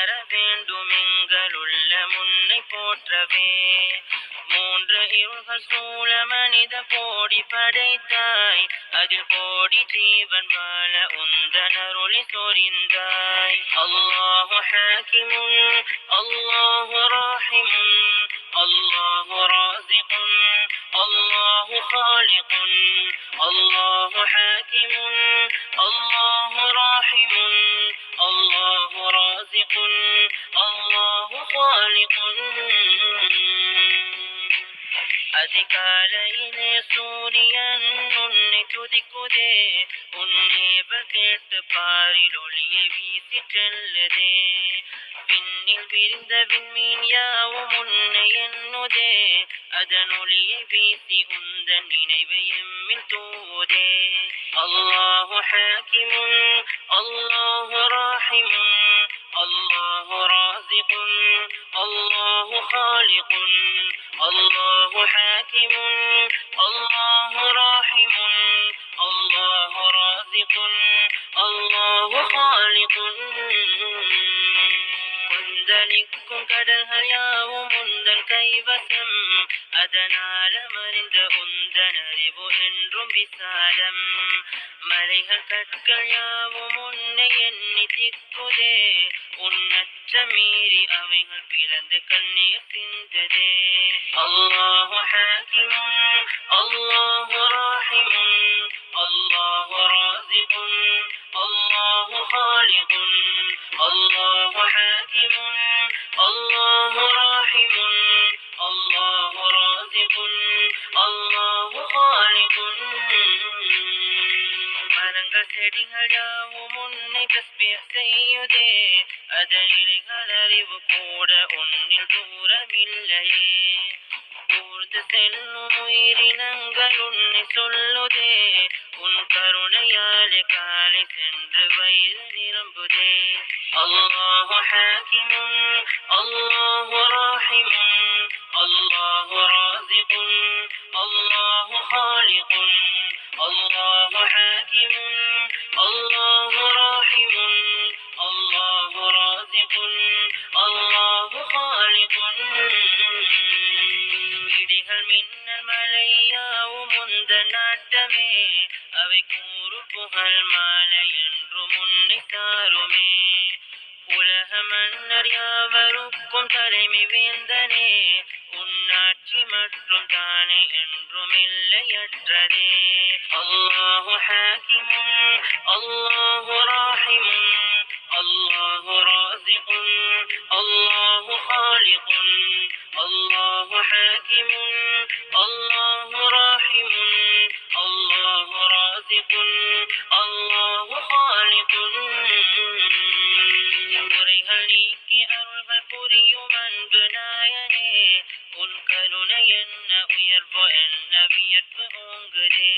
உணர வேண்டும் எங்களுள்ள முன்னை போற்றவே. மூன்று இருள்கள் சூழ மனித கோடி படைத்தாய், அதில் கோடி ஜீவன் வாழ உந்தனருளி சொரிந்தாய். அல்லாஹு ஹாக்கிமுன் அல்லாஹு ராஹிமுன் அல்லாஹு ராஸிகுன் அல்லாஹு காலிகுன் அல்லாஹு ஹாக்கிமுன் அல்லாஹு ராஹிமுன் அல்லாஹு ராஸிகுன் அல்லாஹு காலிகுன். அதிகாலையிலே சூரியன் உன்னை துதிக்குதே, உன்னேவல் கேட்டு பாரில் ஒளியை வீசி செல்லுதே. விண்ணில் விரிந்த விண்மீன் யாவும் உன்னை எண்ணுதே, அதன் ஒளியை வீசி உந்தன் நினைவை எம்மில் தூவுதே. அல்லாஹு ஹாக்கிமுன் அல்லாஹு ராஹிமுன் அல்லாஹு ராஸிகுன் அல்லாஹு காலிகுன் அல்லாஹு ஹாக்கிமுன் அல்லாஹு ராஹிமுன் அல்லாஹு ராஸிகுன் அல்லாஹு காலிகுன். கொந்தளிக்கும் கடல்கள் யாவும் உந்தன் கைவசம், அதனால் மறிந்த உந்தன் அறிவு என்றும் விசாலம். மலைகள் கற்கள் யாவும் உன்னை எண்ணி திக்குதே, உன்னற்ற மீறி அவைகள் பிளந்து கண்ணீர் சிந்ததே. அல்லாஹு ஹாக்கிமுன் அல்லாஹு ராஹிமுன் அல்லாஹு ராஸிகுன் அல்லாஹு காலிகுன் அல்லாஹு ஹாக்கிமுன் அல்லாஹு ராஹிமுன் அல்லாஹு ராஸிகுன் அல்லாஹு காலிகுன். மரங்கள் செடிகள் யாவும் உன்னை தஸ்பீஹ் செய்யுதே, அதன் இலைகள் அறிவு கூட உன்னில் தூரமில்லையே. ஊர்ந்து செல்லும் உயிரினங்கள் உன்னை சொல்லுதே, உன் கருணையாலே காலை சென்று வயிறு நிரம்புதே. அல்லாஹு ஹாக்கிமுன் அல்லாஹு ராஹிமுன் அல்லாஹு ராஸிகுன் அல்லாஹு காலிகுன் அல்லாஹு ஹாக்கிமுன் அல்லாஹு ராஹிமுன் அல்லாஹு ராஸிகுன் அல்லாஹு காலிகுன். இடிகள் மின்னல் மலையாவும் உந்தன் நாட்டமே, அவை கூறு புகழ் மாலை என்றும் உன்னை சாருமே. உலக மன்னர் யாவருக்கும் தலைமை வேந்தனே, உன்னாட்சி மற்றும் தானே என்றும் இல்லையற்றதே. அல்லாஹு ஹாக்கிமுன் அல்லாஹு ராஹிமுன் அல்லாஹு ராஸிகுன் அல்லாஹு காலிகுன் அல்லாஹு ஹாக்கிமுன் அல்லாஹு ராஹிமுன் அல்லாஹு ராஸிகுன் அல்லாஹு காலிகுன். குறைகள் நீக்கி அருள்கள் புரியும் அன்பு நாயனே, உன் கருணை என்ன உயர்வு என்ன வியர்ப்பு ஓங்குதே.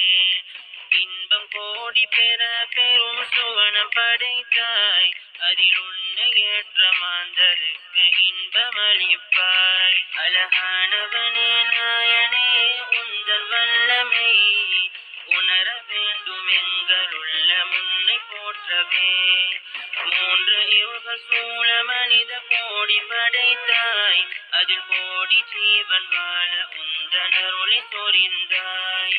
இன்பம் கோடி பெற பெரும் சுவனம் படைத்தாய், அதில் உன்னை ஏற்ற மாந்தருக்கு இன்பம் அளிப்பாய். அழகானவனே நாயனே உந்தன் வல்லமை, உணர வேண்டும் எங்களுள்ள முன்னை போற்றவே. மூன்று இருள்கள் சூழ மனித கோடி படைத்தாய், அதில் கோடி ஜீவன் வாழ உந்தனருளி சொரிந்தாய்.